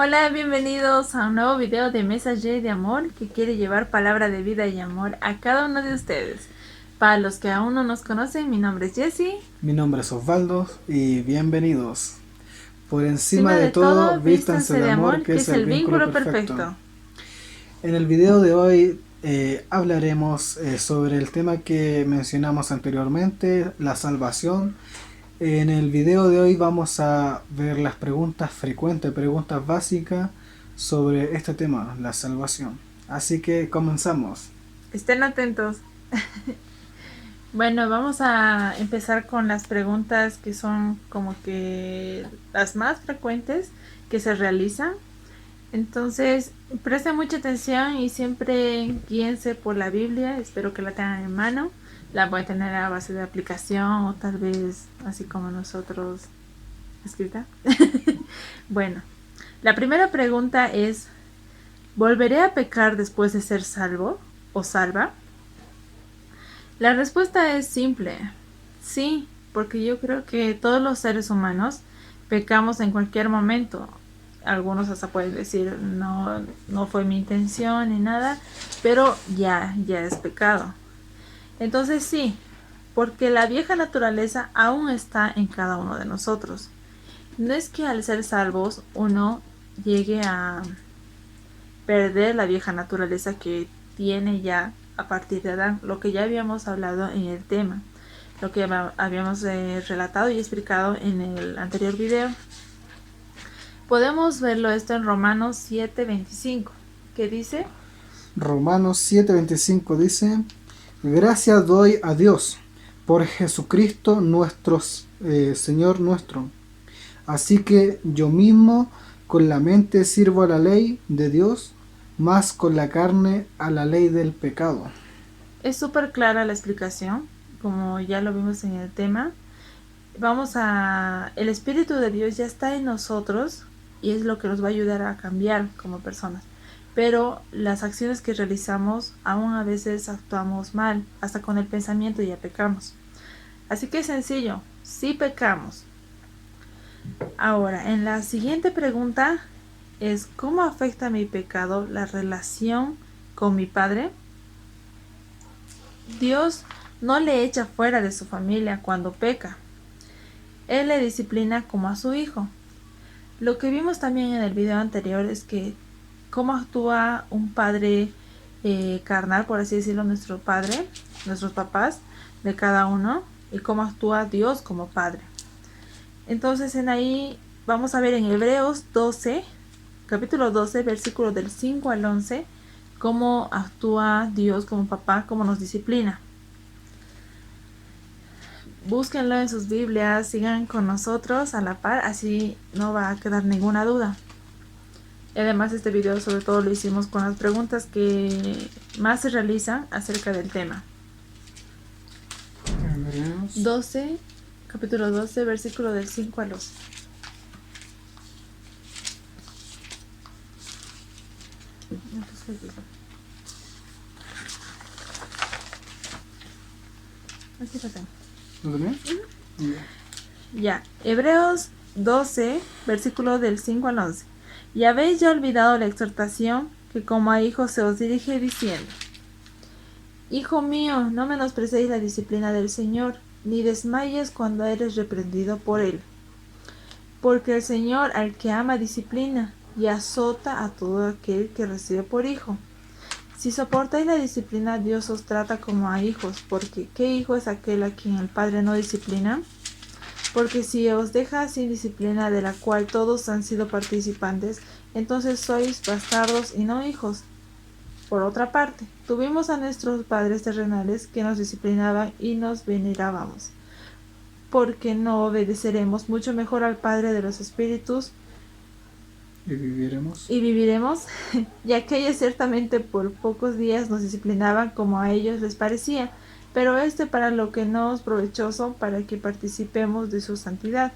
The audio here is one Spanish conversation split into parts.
Hola, bienvenidos a un nuevo video de Mensaje de Amor que quiere llevar palabra de vida y amor a cada uno de ustedes. Para los que aún no nos conocen, mi nombre es Jessie. Mi nombre es Osvaldo y bienvenidos. Por encima Encima de de todo, todo, vístanse vístanse de de amor, amor, que que es es el el vínculo vínculo perfecto. perfecto. En el video de hoy hablaremos sobre el tema que mencionamos anteriormente, la salvación. En el video de hoy vamos a ver las preguntas frecuentes, preguntas básicas sobre este tema, la salvación. Así que comenzamos. Estén atentos. Bueno, vamos a empezar con las preguntas que son como que las más frecuentes que se realizan. Entonces, presten mucha atención y siempre guíense por la Biblia. Espero que la tengan en mano. La voy a tener a base de aplicación o tal vez así como nosotros escrita. Bueno, la primera pregunta es, ¿volveré a pecar después de ser salvo o salva? La respuesta es simple. Sí, porque yo creo que todos los seres humanos pecamos en cualquier momento. Algunos hasta pueden decir, no fue mi intención ni nada, pero ya es pecado. Entonces sí, porque la vieja naturaleza aún está en cada uno de nosotros. No es que al ser salvos uno llegue a perder la vieja naturaleza que tiene ya a partir de Adán, lo que ya habíamos hablado en el tema, lo que habíamos relatado y explicado en el anterior video. Podemos verlo esto en Romanos 7:25, que dice: Romanos 7:25 dice: Gracias doy a Dios por Jesucristo Señor nuestro. Así que yo mismo con la mente sirvo a la ley de Dios, más con la carne a la ley del pecado. Es súper clara la explicación, como ya lo vimos en el tema. El Espíritu de Dios ya está en nosotros y es lo que nos va a ayudar a cambiar como personas. Pero las acciones que realizamos, aún a veces actuamos mal, hasta con el pensamiento ya pecamos. Así que es sencillo, sí pecamos. Ahora, en la siguiente pregunta es, ¿cómo afecta mi pecado la relación con mi padre? Dios no le echa fuera de su familia cuando peca. Él le disciplina como a su hijo. Lo que vimos también en el video anterior es que cómo actúa un padre carnal, por así decirlo, nuestro padre, nuestros papás de cada uno, y cómo actúa Dios como padre. Entonces en ahí vamos a ver en Hebreos 12, capítulo 12, versículos del 5 al 11, cómo actúa Dios como papá, cómo nos disciplina. Búsquenlo en sus Biblias, sigan con nosotros a la par, así no va a quedar ninguna duda. Y además este video sobre todo lo hicimos con las preguntas que más se realizan acerca del tema. Hebreos 12, capítulo 12, versículo del 5 al 11. Aquí lo tengo. ¿Lo tenés? Ya, Hebreos 12, versículo del 5 al 11. Y habéis ya olvidado la exhortación que como a hijos se os dirige diciendo: Hijo mío, no menosprecéis la disciplina del Señor, ni desmayes cuando eres reprendido por Él. Porque el Señor al que ama disciplina y azota a todo aquel que recibe por hijo. Si soportáis la disciplina, Dios os trata como a hijos, porque ¿qué hijo es aquel a quien el Padre no disciplina? Porque si os deja sin disciplina de la cual todos han sido participantes, entonces sois bastardos y no hijos. Por otra parte, tuvimos a nuestros padres terrenales que nos disciplinaban y nos venerábamos. Porque no obedeceremos mucho mejor al Padre de los Espíritus Y viviremos. y viviremos, ya que ellos ciertamente por pocos días nos disciplinaban como a ellos les parecía, pero para lo que no es provechoso, para que participemos de su santidad.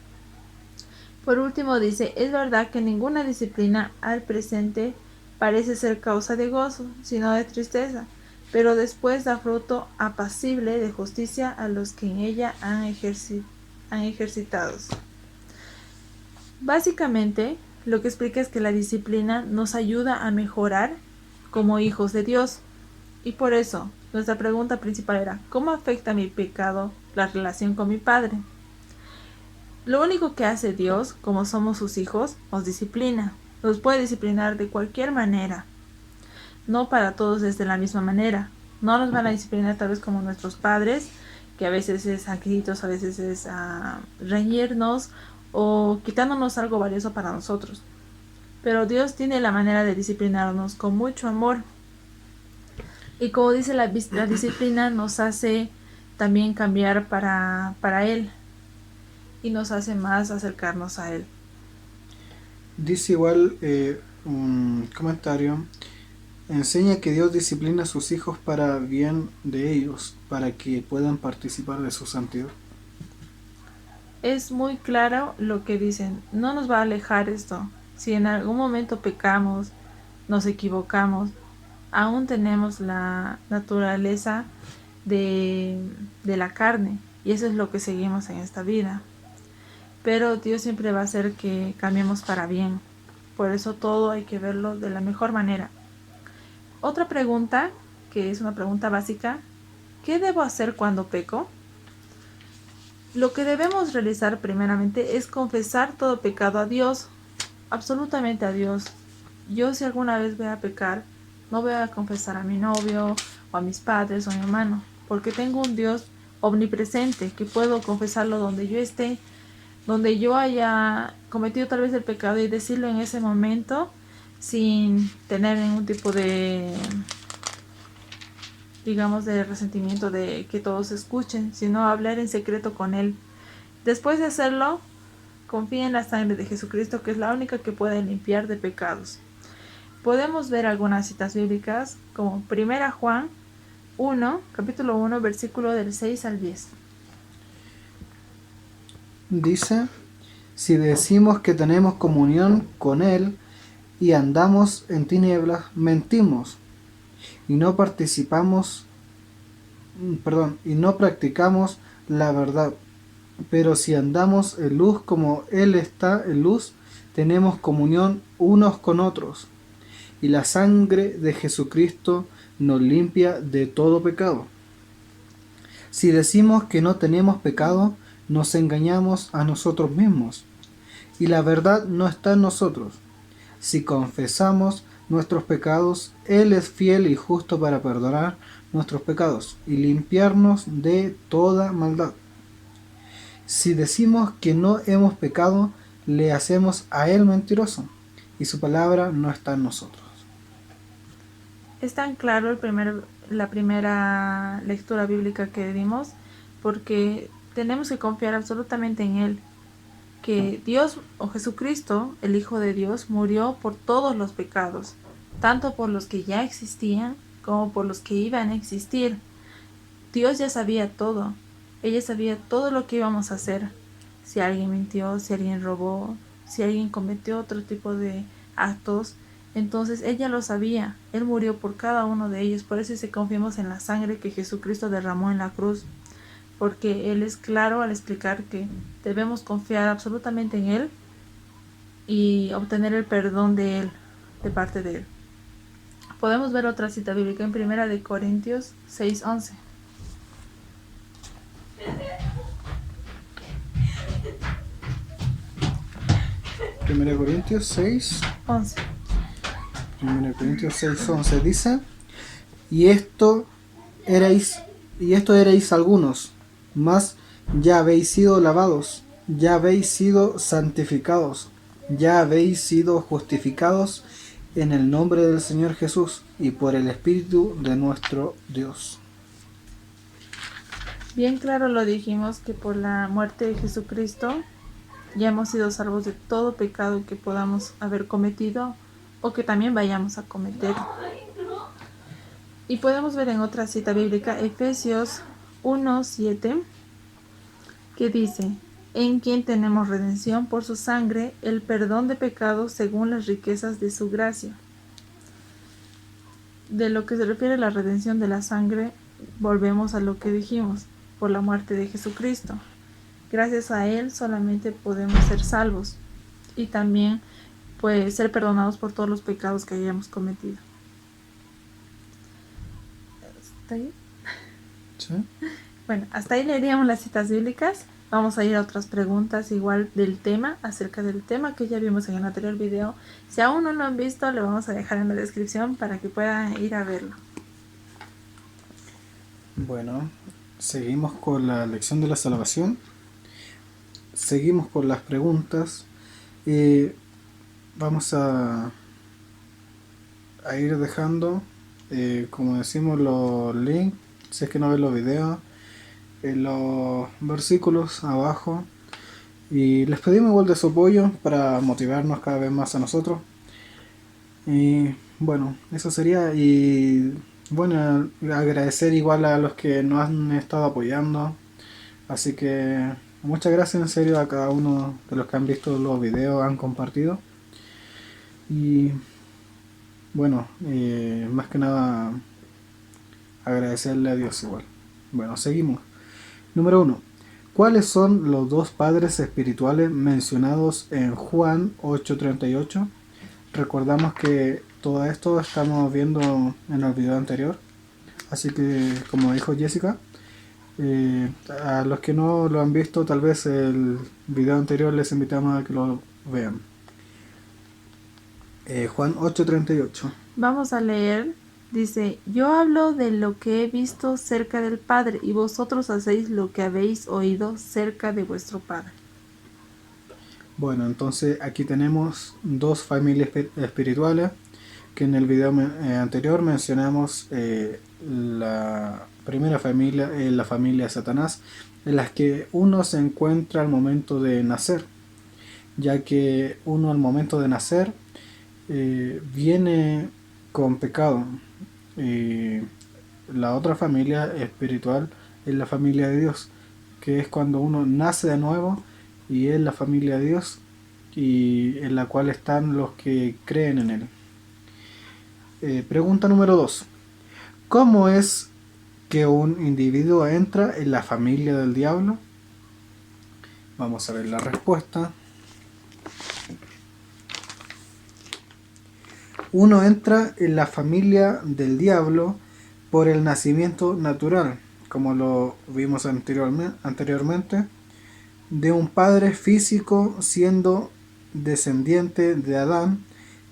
Por último dice, es verdad que ninguna disciplina al presente parece ser causa de gozo, sino de tristeza, pero después da fruto apacible de justicia a los que en ella han ejercitados. Básicamente, Lo que explica es que la disciplina nos ayuda a mejorar como hijos de Dios. Y por eso, nuestra pregunta principal era, ¿cómo afecta mi pecado la relación con mi Padre? Lo único que hace Dios, como somos sus hijos, nos disciplina. Nos puede disciplinar de cualquier manera. No para todos es de la misma manera. No nos van a disciplinar tal vez como nuestros padres, que a veces es a gritos, a veces es a reñirnos o quitándonos algo valioso para nosotros. Pero Dios tiene la manera de disciplinarnos con mucho amor. Y como dice la disciplina nos hace también cambiar para Él y nos hace más acercarnos a Él. Dice igual un comentario, enseña que Dios disciplina a sus hijos para bien de ellos, para que puedan participar de su santidad. Es muy claro lo que dicen, no nos va a alejar esto. Si en algún momento pecamos, nos equivocamos, aún tenemos la naturaleza de la carne y eso es lo que seguimos en esta vida. Pero Dios siempre va a hacer que cambiemos para bien. Por eso todo hay que verlo de la mejor manera. Otra pregunta, que es una pregunta básica, ¿qué debo hacer cuando peco? Lo que debemos realizar primeramente es confesar todo pecado a Dios, absolutamente a Dios. Yo si alguna vez voy a pecar, no voy a confesar a mi novio o a mis padres o a mi hermano, porque tengo un Dios omnipresente que puedo confesarlo donde yo esté, donde yo haya cometido tal vez el pecado y decirlo en ese momento sin tener ningún tipo de, digamos, de resentimiento de que todos escuchen, sino hablar en secreto con Él. Después de hacerlo, confía en la sangre de Jesucristo, que es la única que puede limpiar de pecados. Podemos ver algunas citas bíblicas, como 1 Juan 1, capítulo 1, versículo del 6 al 10. Dice, si decimos que tenemos comunión con Él y andamos en tinieblas, mentimos y no practicamos la verdad. Pero si andamos en luz como Él está en luz, tenemos comunión unos con otros, y la sangre de Jesucristo nos limpia de todo pecado. Si decimos que no tenemos pecado, nos engañamos a nosotros mismos, y la verdad no está en nosotros. Si confesamos nuestros pecados, Él es fiel y justo para perdonar nuestros pecados y limpiarnos de toda maldad. Si decimos que no hemos pecado, le hacemos a Él mentiroso, y su palabra no está en nosotros. Es tan claro la primera lectura bíblica que dimos, porque tenemos que confiar absolutamente en Él, que Dios o Jesucristo, el Hijo de Dios, murió por todos los pecados, tanto por los que ya existían como por los que iban a existir. Dios ya sabía todo. Ella sabía todo lo que íbamos a hacer. Si alguien mintió, si alguien robó, si alguien cometió otro tipo de actos, entonces ella lo sabía. Él murió por cada uno de ellos. Por eso confiamos en la sangre que Jesucristo derramó en la cruz. Porque Él es claro al explicar que debemos confiar absolutamente en Él y obtener el perdón de Él, de parte de Él. Podemos ver otra cita bíblica en 1 Corintios 6:11. 1 Corintios 6, 11. 1 Corintios 6:11 dice, y esto erais algunos, mas ya habéis sido lavados, ya habéis sido santificados, ya habéis sido justificados en el nombre del Señor Jesús y por el Espíritu de nuestro Dios. Bien claro lo dijimos que por la muerte de Jesucristo ya hemos sido salvos de todo pecado que podamos haber cometido o que también vayamos a cometer. Y podemos ver en otra cita bíblica, Efesios 1:7, que dice, en quien tenemos redención por su sangre, el perdón de pecados según las riquezas de su gracia. De lo que se refiere a la redención de la sangre, volvemos a lo que dijimos, por la muerte de Jesucristo. Gracias a Él solamente podemos ser salvos. Y también pues ser perdonados por todos los pecados que hayamos cometido. ¿Está ahí? ¿Sí? Bueno, hasta ahí leeríamos las citas bíblicas. Vamos a ir a otras preguntas igual del tema, acerca del tema que ya vimos en el anterior video. Si aún no lo han visto, le vamos a dejar en la descripción para que puedan ir a verlo. Bueno, seguimos con la lección de la salvación. Seguimos con las preguntas. Vamos a ir dejando, como decimos, los links, si es que no ven los videos, en los versículos abajo, y les pedimos igual de su apoyo para motivarnos cada vez más a nosotros. Y bueno, eso sería. Y bueno, agradecer igual a los que nos han estado apoyando, así que muchas gracias en serio a cada uno de los que han visto los videos, han compartido. Y bueno, más que nada agradecerle a Dios igual. Bueno, seguimos. Número 1. ¿Cuáles son los dos padres espirituales mencionados en Juan 8:38? Recordamos que todo esto estamos viendo en el video anterior. Así que, como dijo Jessica, a los que no lo han visto, tal vez el video anterior, les invitamos a que lo vean. Juan 8:38. Vamos a leer. Dice, yo hablo de lo que he visto cerca del Padre, y vosotros hacéis lo que habéis oído cerca de vuestro Padre. Bueno, entonces aquí tenemos dos familias espirituales, que en el video anterior mencionamos la primera familia, la familia de Satanás, en las que uno se encuentra al momento de nacer, ya que uno al momento de nacer viene con pecado. La otra familia espiritual es la familia de Dios, que es cuando uno nace de nuevo y es la familia de Dios, y en la cual están los que creen en Él. Pregunta número 2. ¿Cómo es que un individuo entra en la familia del diablo? Vamos a ver la respuesta. Uno entra en la familia del diablo por el nacimiento natural, como lo vimos anteriormente, de un padre físico siendo descendiente de Adán,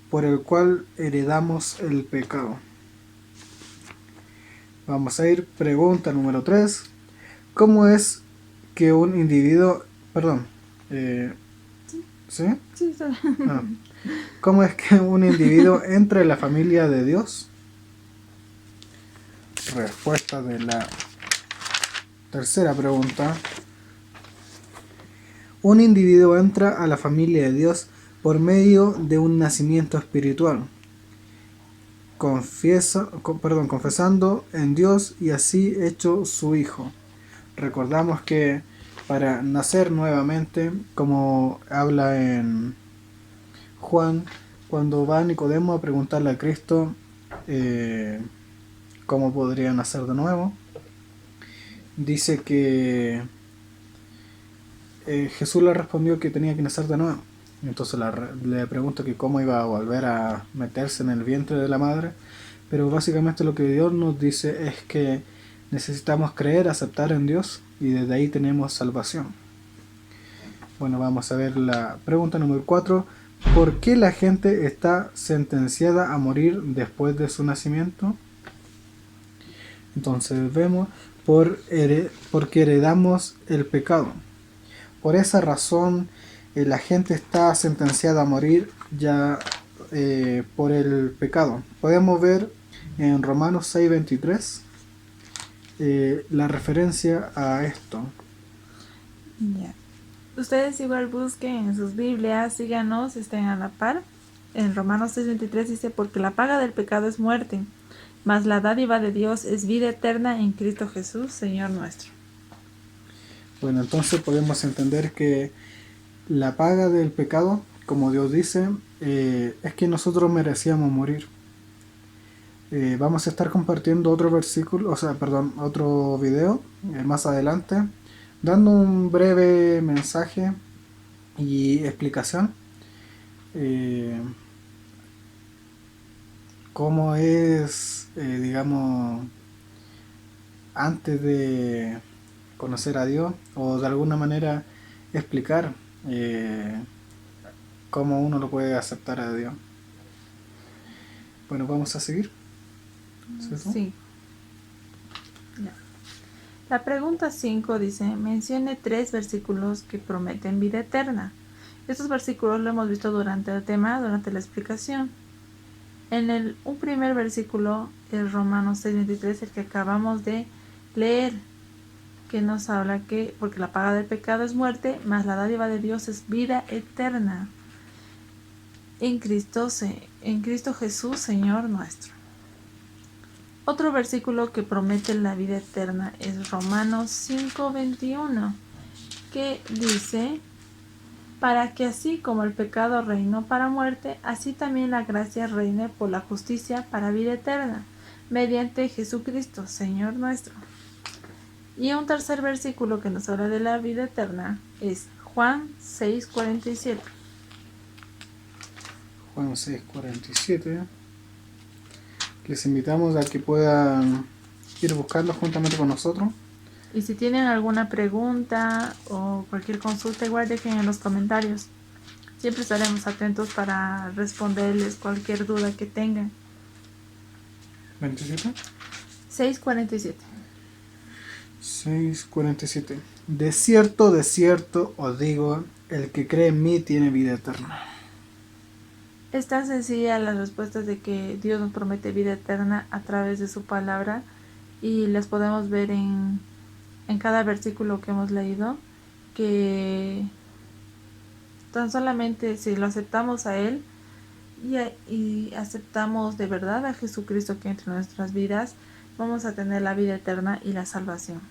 por el cual heredamos el pecado. Vamos a ir, pregunta número 3. ¿Cómo es que un individuo... Perdón. ¿Sí? Sí, está bien. Ah. ¿Cómo es que un individuo entra en la familia de Dios? Respuesta de la tercera pregunta. Un individuo entra a la familia de Dios por medio de un nacimiento espiritual, confesando en Dios y así hecho su hijo. Recordamos que para nacer nuevamente, como habla en Juan, cuando va Nicodemo a preguntarle a Cristo cómo podría nacer de nuevo, dice que Jesús le respondió que tenía que nacer de nuevo. Entonces le pregunta que cómo iba a volver a meterse en el vientre de la madre, pero básicamente lo que Dios nos dice es que necesitamos creer, aceptar en Dios, y desde ahí tenemos salvación. Bueno, vamos a ver la pregunta número 4. ¿Por qué la gente está sentenciada a morir después de su nacimiento? Entonces vemos, porque heredamos el pecado. Por esa razón la gente está sentenciada a morir ya por el pecado. Podemos ver en Romanos 6:23 la referencia a esto. Ya. Ustedes igual busquen en sus Biblias, síganos, estén a la par. En Romanos 6:23 dice, porque la paga del pecado es muerte, mas la dádiva de Dios es vida eterna en Cristo Jesús, Señor nuestro. Bueno, entonces podemos entender que la paga del pecado, como Dios dice, es que nosotros merecíamos morir. Vamos a estar compartiendo otro otro video más adelante, dando un breve mensaje y explicación eh, cómo es, digamos, antes de conocer a Dios, o de alguna manera explicar cómo uno lo puede aceptar a Dios. Bueno, vamos a seguir. ¿Cierto? Sí. Ya. La pregunta 5 dice, mencione 3 versículos que prometen vida eterna. Estos versículos lo hemos visto durante el tema, durante la explicación. Un primer versículo es Romanos 6:23, el que acabamos de leer, que nos habla que, porque la paga del pecado es muerte, mas la dádiva de Dios es vida eterna en Cristo Jesús, Señor nuestro. Otro versículo que promete la vida eterna es Romanos 5:21, que dice, para que así como el pecado reinó para muerte, así también la gracia reine por la justicia para vida eterna, mediante Jesucristo, Señor nuestro. Y un tercer versículo que nos habla de la vida eterna es Juan 6:47. Juan 6:47. Les invitamos a que puedan ir buscarlo juntamente con nosotros. Y si tienen alguna pregunta o cualquier consulta, igual dejen en los comentarios. Siempre estaremos atentos para responderles cualquier duda que tengan. 27. 6:47. 6:47. De cierto os digo, el que cree en mí tiene vida eterna. Es tan sencilla la respuesta de que Dios nos promete vida eterna a través de su palabra, y las podemos ver en cada versículo que hemos leído, que tan solamente si lo aceptamos a Él y aceptamos de verdad a Jesucristo que entre nuestras vidas, vamos a tener la vida eterna y la salvación.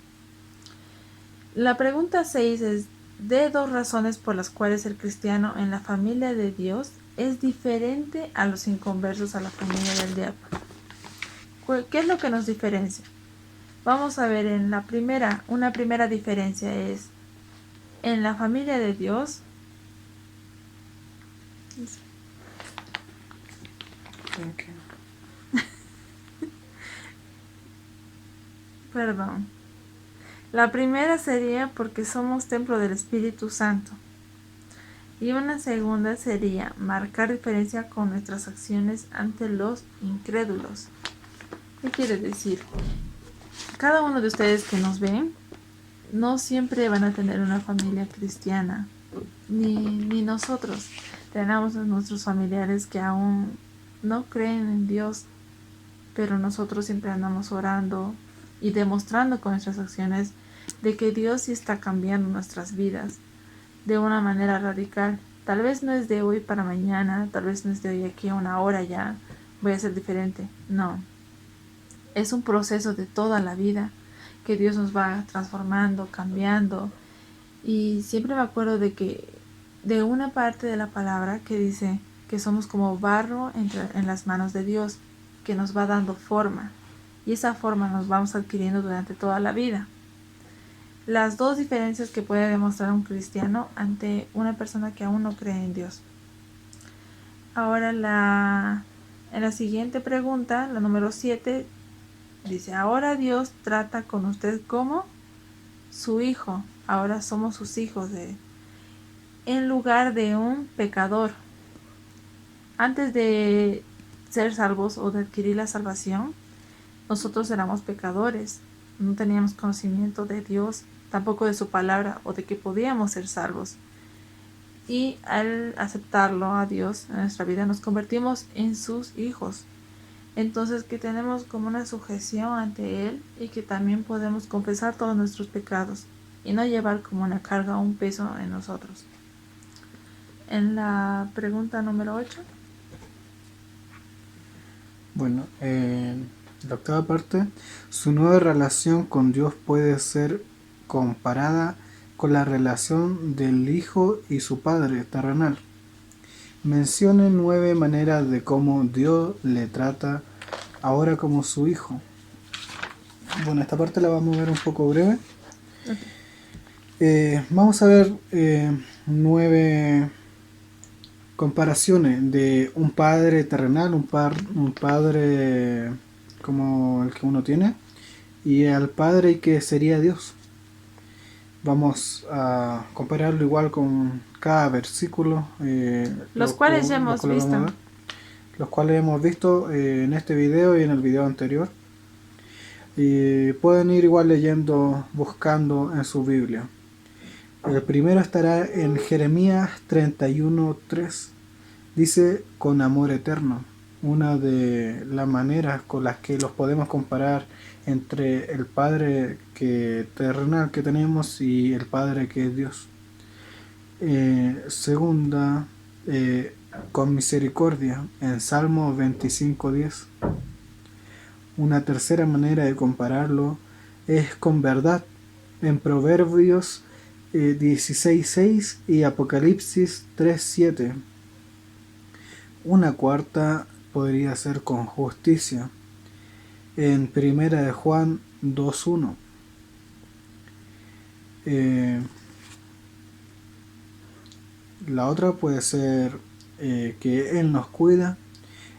La pregunta 6 es, de 2 razones por las cuales el cristiano en la familia de Dios es diferente a los inconversos a la familia del diablo. ¿Qué es lo que nos diferencia? Vamos a ver una primera diferencia es, en la familia de Dios, perdón, la primera sería porque somos templo del Espíritu Santo. Y una segunda sería marcar diferencia con nuestras acciones ante los incrédulos. ¿Qué quiere decir? Cada uno de ustedes que nos ven, no siempre van a tener una familia cristiana, ni nosotros. Tenemos a nuestros familiares que aún no creen en Dios, pero nosotros siempre andamos orando y demostrando con nuestras acciones de que Dios sí está cambiando nuestras vidas de una manera radical. Tal vez no es de hoy para mañana, tal vez no es de hoy aquí a una hora ya voy a ser diferente. No, es un proceso de toda la vida que Dios nos va transformando, cambiando. Y siempre me acuerdo de una parte de la palabra que dice que somos como barro en las manos de Dios, que nos va dando forma, y esa forma nos vamos adquiriendo durante toda la vida. Las 2 diferencias que puede demostrar un cristiano ante una persona que aún no cree en Dios. Ahora en la siguiente pregunta, la número 7, dice, ahora Dios trata con usted como su hijo. Ahora somos sus hijos en lugar de un pecador. Antes de ser salvos o de adquirir la salvación, nosotros éramos pecadores. No teníamos conocimiento de Dios, tampoco de su palabra o de que podíamos ser salvos. Y al aceptarlo a Dios en nuestra vida, nos convertimos en sus hijos. Entonces, que tenemos como una sujeción ante Él, y que también podemos confesar todos nuestros pecados y no llevar como una carga o un peso en nosotros. En la pregunta número 8. Bueno, la octava parte, su nueva relación con Dios puede ser comparada con la relación del Hijo y su Padre terrenal. Mencione 9 maneras de cómo Dios le trata ahora como su Hijo. Bueno, esta parte la vamos a ver un poco breve. Vamos a ver 9 comparaciones de un padre terrenal, un padre como el que uno tiene, y al padre que sería Dios. Vamos a compararlo igual con cada versículo, Los cuales ya los hemos cuales vamos a visto. ver, los cuales hemos visto en este video y en el video anterior. Y pueden ir igual leyendo, buscando en su Biblia. El primero estará en Jeremías 31:3. Dice con amor eterno. Una de las maneras con las que los podemos comparar entre el Padre terrenal que tenemos y el Padre que es Dios. Segunda, con misericordia, en Salmo 25:10. Una tercera manera de compararlo es con verdad, en Proverbios 16:6 y Apocalipsis 3:7. Una cuarta podría ser con justicia, en Primera de Juan 2:1. La otra puede ser que Él nos cuida,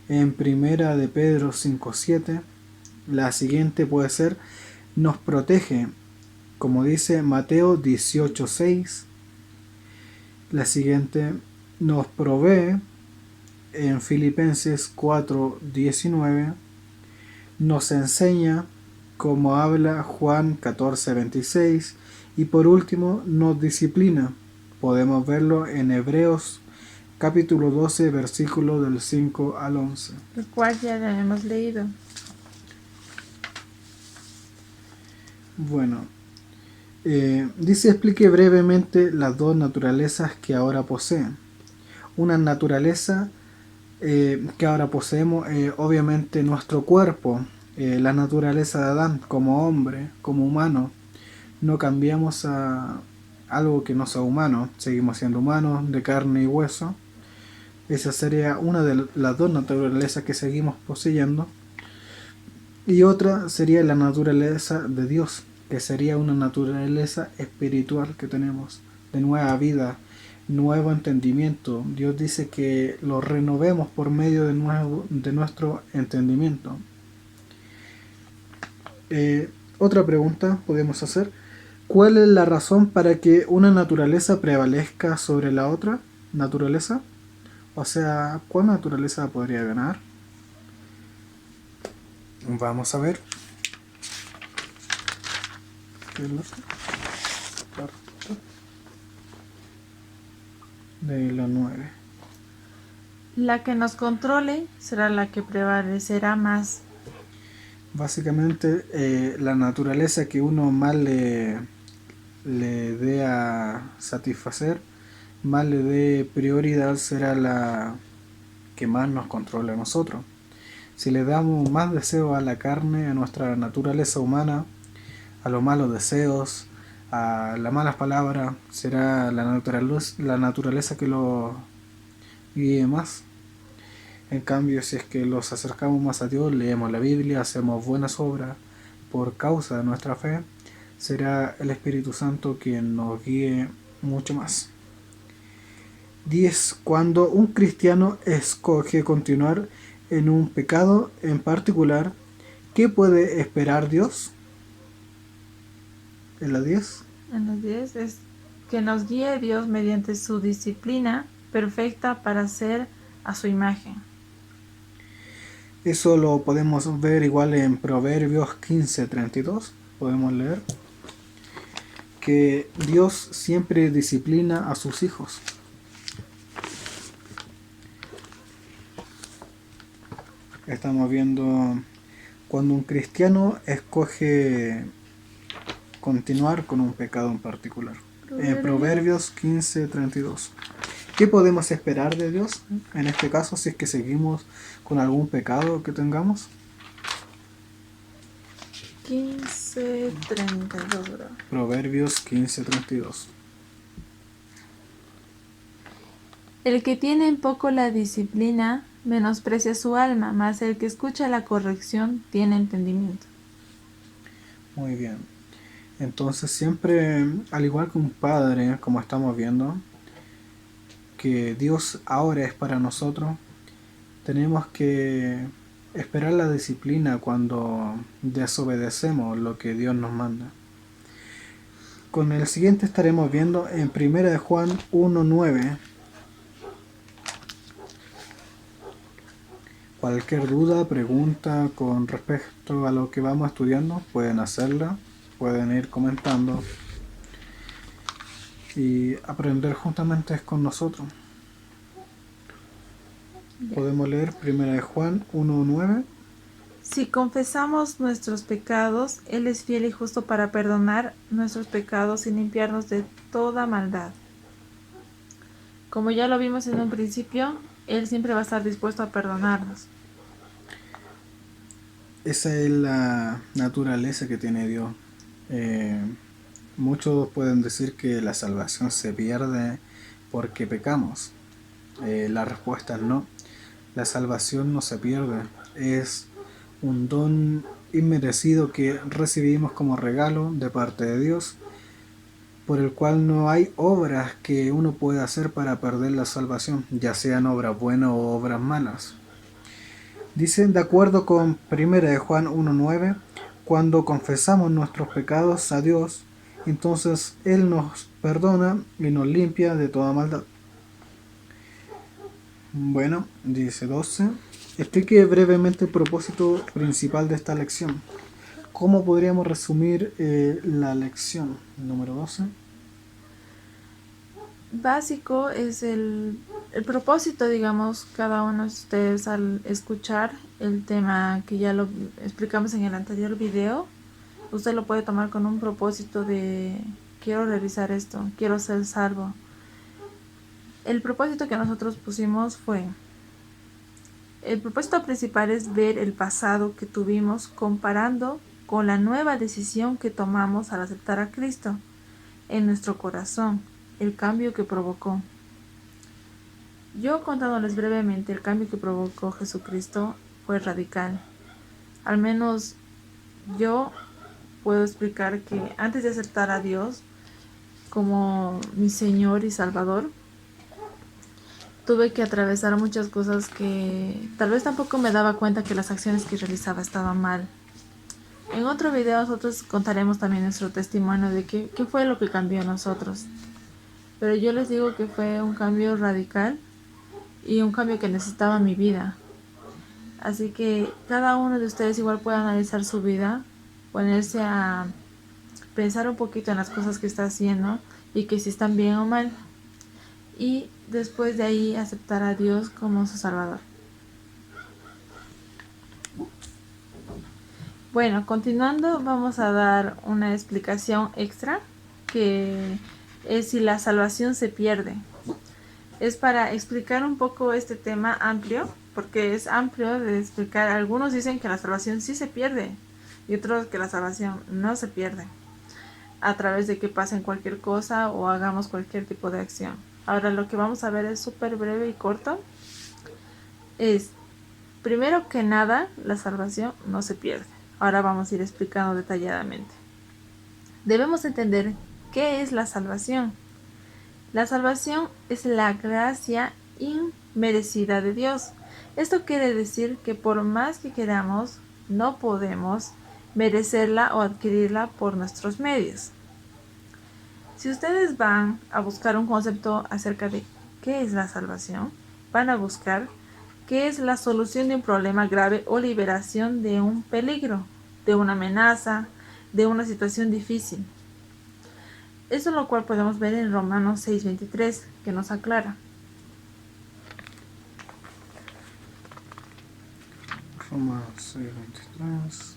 en Primera de Pedro 5:7. La siguiente puede ser nos protege, como dice Mateo 18:6. La siguiente nos provee, en Filipenses 4:19. Nos enseña, como habla Juan 14:26. Y por último nos disciplina. Podemos verlo en Hebreos capítulo 12 versículo del 5 al 11. El cual ya lo hemos leído. Bueno, dice explique brevemente las dos naturalezas que ahora poseen. Una naturaleza que ahora poseemos, obviamente nuestro cuerpo, la naturaleza de Adán como hombre, como humano. No cambiamos a algo que no sea humano, seguimos siendo humanos de carne y hueso. Esa sería una de las dos naturalezas que seguimos poseyendo. Y otra sería la naturaleza de Dios, que sería una naturaleza espiritual que tenemos, de nueva vida, nuevo entendimiento. Dios dice que lo renovemos por medio de nuestro entendimiento. Otra pregunta podemos hacer: ¿cuál es la razón para que una naturaleza prevalezca sobre la otra naturaleza? O sea, ¿cuál naturaleza podría ganar? Vamos a ver. De la 9. La que nos controle será la que prevalecerá más. Básicamente, la naturaleza que uno más le dé a satisfacer, más le dé prioridad, será la que más nos controla a nosotros. Si le damos más deseo a la carne, a nuestra naturaleza humana, a los malos deseos, a las malas palabras, será la naturaleza que lo guíe más. En cambio, si es que los acercamos más a Dios, leemos la Biblia, hacemos buenas obras por causa de nuestra fe, será el Espíritu Santo quien nos guíe mucho más. 10. Cuando un cristiano escoge continuar en un pecado en particular, ¿qué puede esperar Dios? En la 10. En los 10 es que nos guíe Dios mediante su disciplina perfecta para hacer a su imagen. Eso lo podemos ver igual en Proverbios 15:32. Podemos leer que Dios siempre disciplina a sus hijos. Estamos viendo cuando un cristiano escoge continuar con un pecado en particular. Proverbios 15:32. ¿Qué podemos esperar de Dios en este caso si es que seguimos con algún pecado que tengamos? 15:32, ¿verdad? Proverbios 15:32. El que tiene en poco la disciplina menosprecia su alma, mas el que escucha la corrección tiene entendimiento. Muy bien. Entonces siempre, al igual que un padre, como estamos viendo, que Dios ahora es para nosotros, tenemos que esperar la disciplina cuando desobedecemos lo que Dios nos manda. Con el siguiente estaremos viendo en 1 Juan 1:9. Cualquier duda, pregunta con respecto a lo que vamos estudiando, pueden hacerla, pueden ir comentando y aprender juntamente con nosotros. Podemos leer 1 Juan 1:9. Si confesamos nuestros pecados, Él es fiel y justo para perdonar nuestros pecados y limpiarnos de toda maldad. Como ya lo vimos en un principio, Él siempre va a estar dispuesto a perdonarnos. Esa es la naturaleza que tiene Dios. Muchos pueden decir que la salvación se pierde porque pecamos. La respuesta es no. La salvación no se pierde. Es un don inmerecido que recibimos como regalo de parte de Dios, por el cual no hay obras que uno pueda hacer para perder la salvación, ya sean obras buenas o obras malas. Dicen, de acuerdo con 1 Juan 1:9, cuando confesamos nuestros pecados a Dios, entonces Él nos perdona y nos limpia de toda maldad. Bueno, dice 12. Explique brevemente el propósito principal de esta lección. ¿Cómo podríamos resumir la lección número 12? Básico es el propósito, digamos, cada uno de ustedes al escuchar el tema que ya lo explicamos en el anterior video, usted lo puede tomar con un propósito de quiero realizar esto, quiero ser salvo. El propósito que nosotros pusimos fue, el propósito principal es ver el pasado que tuvimos comparando con la nueva decisión que tomamos al aceptar a Cristo en nuestro corazón, el cambio que provocó. Yo contándoles brevemente, el cambio que provocó Jesucristo fue radical. Al menos yo puedo explicar que antes de aceptar a Dios como mi Señor y Salvador, tuve que atravesar muchas cosas que tal vez tampoco me daba cuenta que las acciones que realizaba estaban mal. En otro video nosotros contaremos también nuestro testimonio de qué fue lo que cambió en nosotros. Pero yo les digo que fue un cambio radical y un cambio que necesitaba mi vida. Así que cada uno de ustedes igual puede analizar su vida, ponerse a pensar un poquito en las cosas que está haciendo y que si están bien o mal. Y después de ahí aceptar a Dios como su Salvador. Bueno, continuando, vamos a dar una explicación extra que es si la salvación se pierde. Es para explicar un poco este tema amplio, porque es amplio de explicar. Algunos dicen que la salvación sí se pierde y otros que la salvación no se pierde a través de que pasen cualquier cosa o hagamos cualquier tipo de acción. Ahora lo que vamos a ver es súper breve y corto. Es, primero que nada, la salvación no se pierde. Ahora vamos a ir explicando detalladamente. Debemos entender qué es la salvación. La salvación es la gracia inmerecida de Dios. Esto quiere decir que por más que queramos, no podemos merecerla o adquirirla por nuestros medios. Si ustedes van a buscar un concepto acerca de qué es la salvación, van a buscar qué es la solución de un problema grave o liberación de un peligro, de una amenaza, de una situación difícil. Eso es lo cual podemos ver en Romanos 6:23, que nos aclara. Romanos 6:23.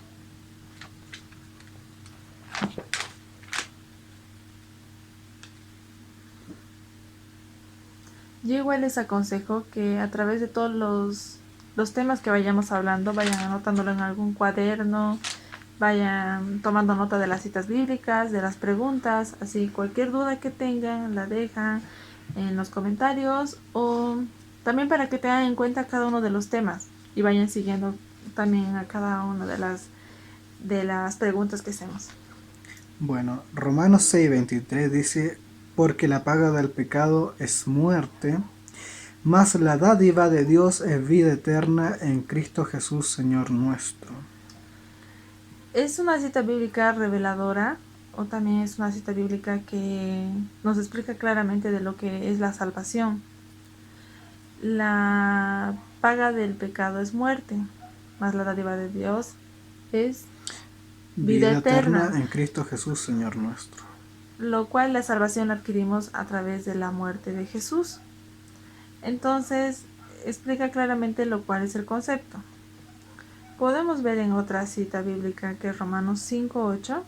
Yo igual les aconsejo que a través de todos los temas que vayamos hablando, vayan anotándolo en algún cuaderno, vayan tomando nota de las citas bíblicas, de las preguntas, así cualquier duda que tengan la dejan en los comentarios o también para que tengan en cuenta cada uno de los temas y vayan siguiendo también a cada una de las preguntas que hacemos. Bueno, Romanos 6:23 dice, porque la paga del pecado es muerte, Mas la dádiva de Dios es vida eterna en Cristo Jesús, Señor nuestro. Es una cita bíblica reveladora, o también es una cita bíblica que nos explica claramente de lo que es la salvación. La paga del pecado es muerte, mas la dádiva de Dios es vida eterna en Cristo Jesús, Señor nuestro. Lo cual la salvación la adquirimos a través de la muerte de Jesús. Entonces, explica claramente lo cual es el concepto. Podemos ver en otra cita bíblica que es Romanos 5:8.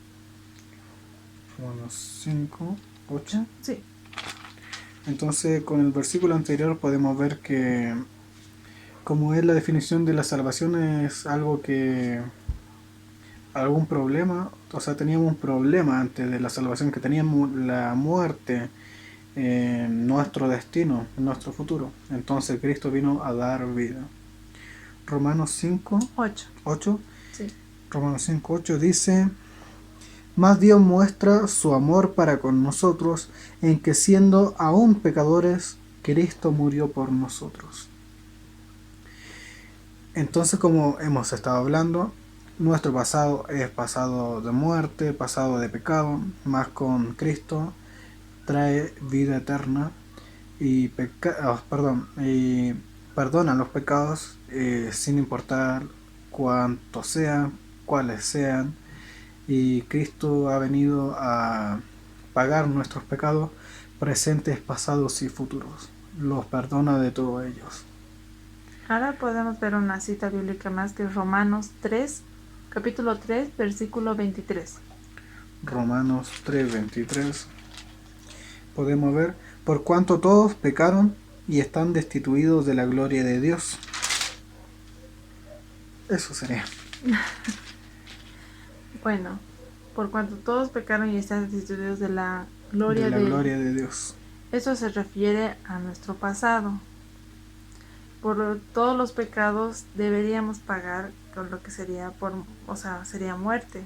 Romanos 5:8. Sí. Entonces, con el versículo anterior podemos ver que, como es la definición de la salvación, es algo que algún problema, o sea, teníamos un problema antes de la salvación, que teníamos la muerte en nuestro destino, en nuestro futuro. Entonces Cristo vino a dar vida. Romanos 5:8. Sí. Romanos 5:8 dice: Mas Dios muestra su amor para con nosotros en que, siendo aún pecadores, Cristo murió por nosotros. Entonces, como hemos estado hablando, nuestro pasado es pasado de muerte, pasado de pecado, más con Cristo trae vida eterna y perdona los pecados sin importar cuántos sean, cuáles sean, y Cristo ha venido a pagar nuestros pecados presentes, pasados y futuros. Los perdona de todos ellos. Ahora podemos ver una cita bíblica más que es Romanos 3, capítulo 3, versículo 23. Romanos 3:23. Podemos ver: por cuanto todos pecaron y están destituidos de la gloria de Dios. Eso sería. Bueno, por cuanto todos pecaron y están destituidos de la gloria de Dios. Eso se refiere a nuestro pasado. Por todos los pecados deberíamos pagar con lo que sería sería muerte.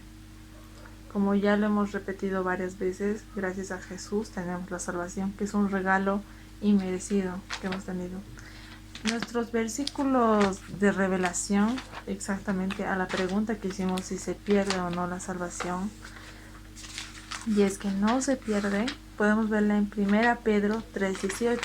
Como ya lo hemos repetido varias veces, gracias a Jesús tenemos la salvación, que es un regalo inmerecido que hemos tenido. Nuestros versículos de revelación, exactamente a la pregunta que hicimos si se pierde o no la salvación, y es que no se pierde, podemos verla en 1 Pedro 3:18.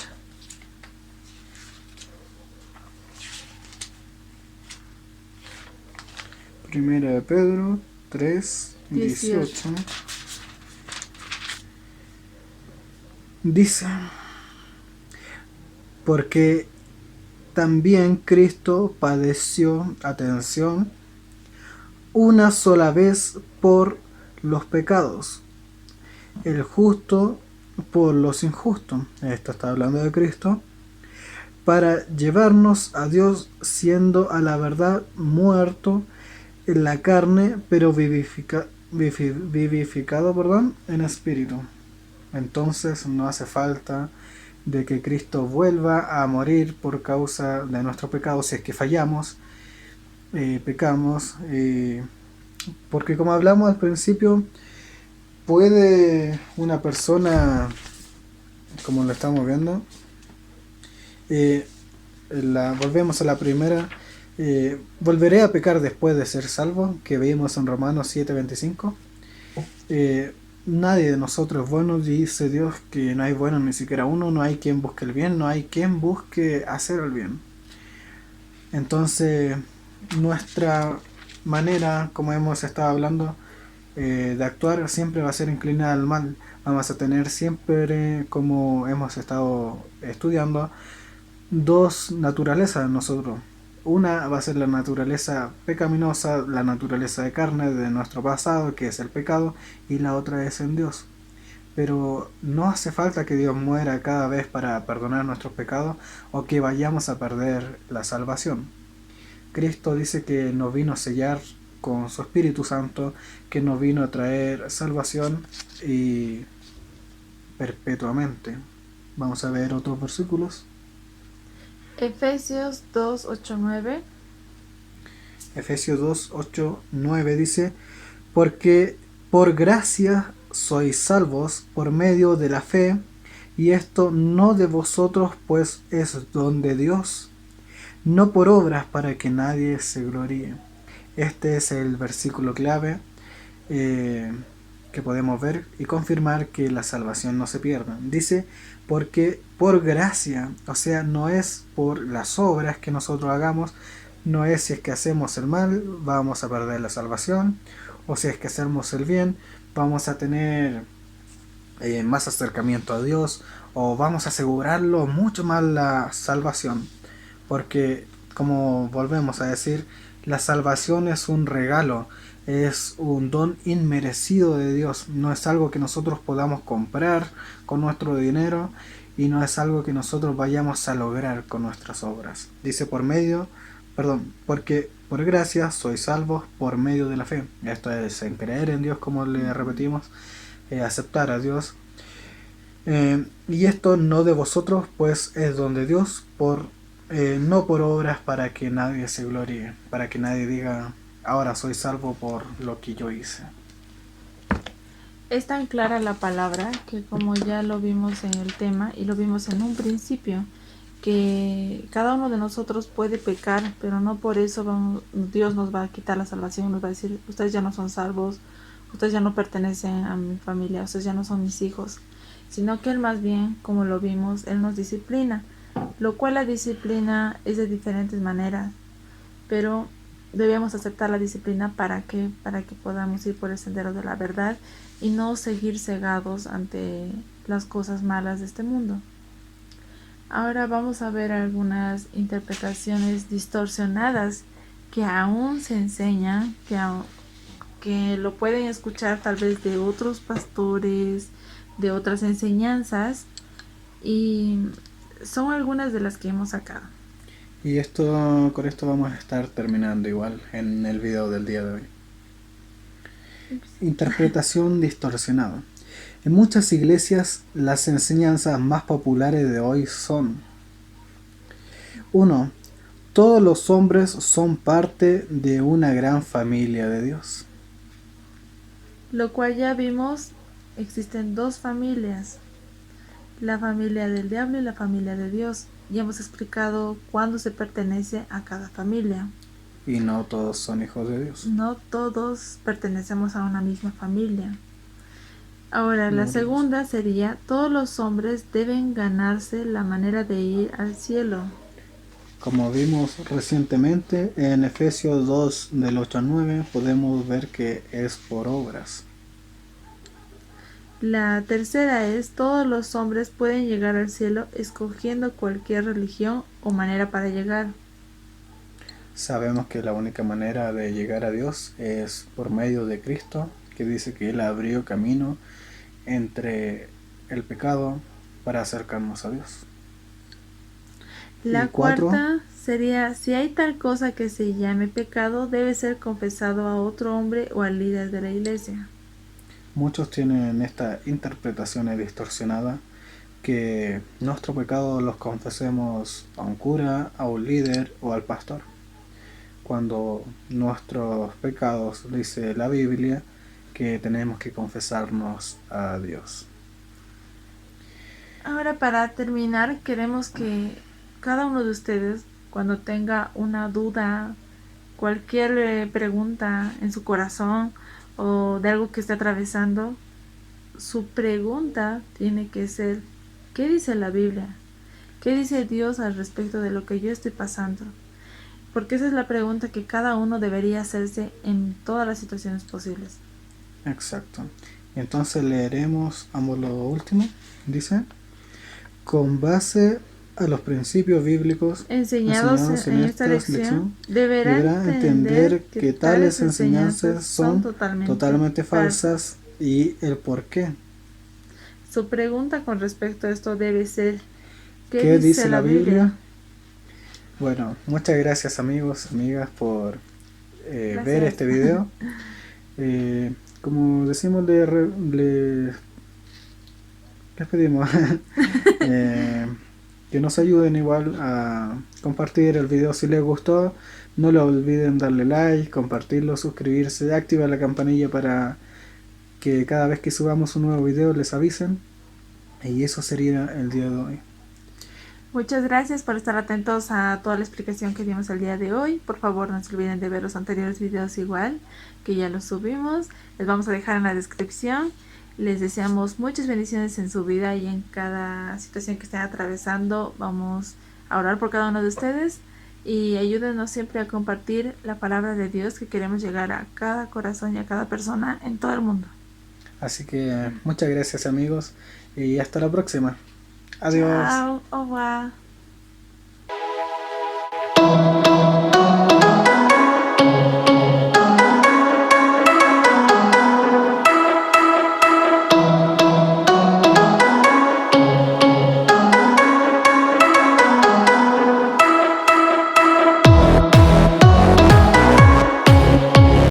Primera de Pedro 3:18 dice: porque también Cristo padeció, atención, una sola vez por los pecados, el justo por los injustos. Esto está hablando de Cristo, para llevarnos a Dios, siendo a la verdad muerto en la carne, pero vivificado, en espíritu. Entonces no hace falta de que Cristo vuelva a morir por causa de nuestro pecado, si es que fallamos, pecamos, porque como hablamos al principio, puede una persona, como lo estamos viendo, volvemos a la primera: volveré a pecar después de ser salvo, que vimos en Romanos 7:25. Nadie de nosotros es bueno, dice Dios, que no hay bueno ni siquiera uno, no hay quien busque el bien, no hay quien busque hacer el bien. Entonces, nuestra manera, como hemos estado hablando, de actuar siempre va a ser inclinada al mal. Vamos a tener siempre, como hemos estado estudiando, dos naturalezas en nosotros. Una va a ser la naturaleza pecaminosa, la naturaleza de carne de nuestro pasado, que es el pecado, y la otra es en Dios. Pero no hace falta que Dios muera cada vez para perdonar nuestros pecados o que vayamos a perder la salvación. Cristo dice que nos vino a sellar con su Espíritu Santo, que nos vino a traer salvación y perpetuamente. Vamos a ver otros versículos. Efesios 2:8-9. Efesios 2:8-9 dice: porque por gracia sois salvos por medio de la fe, Y esto no de vosotros, pues es don de Dios, no por obras para que nadie se gloríe. Este es el versículo clave que podemos ver y confirmar que la salvación no se pierda. Dice, porque por gracia, o sea, no es por las obras que nosotros hagamos, no es si es que hacemos el mal, vamos a perder la salvación, o si es que hacemos el bien, vamos a tener más acercamiento a Dios, o vamos a asegurarlo mucho más la salvación. Porque, como volvemos a decir, la salvación es un regalo, es un don inmerecido de Dios, no es algo que nosotros podamos comprar con nuestro dinero y no es algo que nosotros vayamos a lograr con nuestras obras. Dice porque por gracia sois salvos por medio de la fe. Esto es en creer en Dios, como le repetimos, aceptar a Dios. Y esto no de vosotros, pues es don de Dios, no por obras para que nadie se gloríe, para que nadie diga, ahora soy salvo por lo que yo hice. Es tan clara la palabra que, como ya lo vimos en el tema y lo vimos en un principio, que cada uno de nosotros puede pecar, pero no por eso Dios nos va a quitar la salvación, nos va a decir, ustedes ya no son salvos, ustedes ya no pertenecen a mi familia, ustedes ya no son mis hijos, sino que Él más bien, como lo vimos, Él nos disciplina, lo cual la disciplina es de diferentes maneras, pero debemos aceptar la disciplina para que podamos ir por el sendero de la verdad y no seguir cegados ante las cosas malas de este mundo. Ahora vamos a ver algunas interpretaciones distorsionadas que aún se enseñan, que lo pueden escuchar tal vez de otros pastores, de otras enseñanzas, y son algunas de las que hemos sacado. Y con esto vamos a estar terminando igual en el video del día de hoy. Interpretación distorsionada. En muchas iglesias las enseñanzas más populares de hoy son: 1. Todos los hombres son parte de una gran familia de Dios. Lo cual ya vimos, existen dos familias, la familia del diablo y la familia de Dios. Ya hemos explicado cuándo se pertenece a cada familia. Y no todos son hijos de Dios. No todos pertenecemos a una misma familia. Ahora, la segunda sería, todos los hombres deben ganarse la manera de ir al cielo. Como vimos recientemente en Efesios 2 del 8 al 9, podemos ver que es por obras. La tercera es, todos los hombres pueden llegar al cielo escogiendo cualquier religión o manera para llegar. Sabemos que la única manera de llegar a Dios es por medio de Cristo, que dice que Él abrió camino entre el pecado para acercarnos a Dios. La cuarta sería, si hay tal cosa que se llame pecado, debe ser confesado a otro hombre o al líder de la iglesia. Muchos tienen esta interpretación distorsionada, que nuestro pecado los confesemos a un cura, a un líder o al pastor, cuando nuestros pecados, dice la Biblia, que tenemos que confesarnos a Dios. Ahora, para terminar, queremos que cada uno de ustedes, cuando tenga una duda, cualquier pregunta en su corazón o de algo que esté atravesando, su pregunta tiene que ser, ¿qué dice la Biblia? ¿Qué dice Dios al respecto de lo que yo estoy pasando? Porque esa es la pregunta que cada uno debería hacerse en todas las situaciones posibles. Exacto. Entonces leeremos ambos lo último. Dice, con base a los principios bíblicos enseñados en esta lección, deberá entender que tales enseñanzas son totalmente falsas y el por qué. Su pregunta con respecto a esto debe ser, ¿qué dice la Biblia? Bueno, muchas gracias amigos, amigas por ver este video. Como decimos, les pedimos que nos ayuden igual a compartir el video si les gustó. No lo olviden darle like, compartirlo, suscribirse, activar la campanilla para que cada vez que subamos un nuevo video les avisen. Y eso sería el día de hoy. Muchas gracias por estar atentos a toda la explicación que dimos el día de hoy. Por favor, no se olviden de ver los anteriores videos igual, que ya los subimos. Les vamos a dejar en la descripción. Les deseamos muchas bendiciones en su vida y en cada situación que estén atravesando. Vamos a orar por cada uno de ustedes y ayúdenos siempre a compartir la palabra de Dios, que queremos llegar a cada corazón y a cada persona en todo el mundo. Así que muchas gracias amigos y hasta la próxima. Adiós. Chao, au revoir.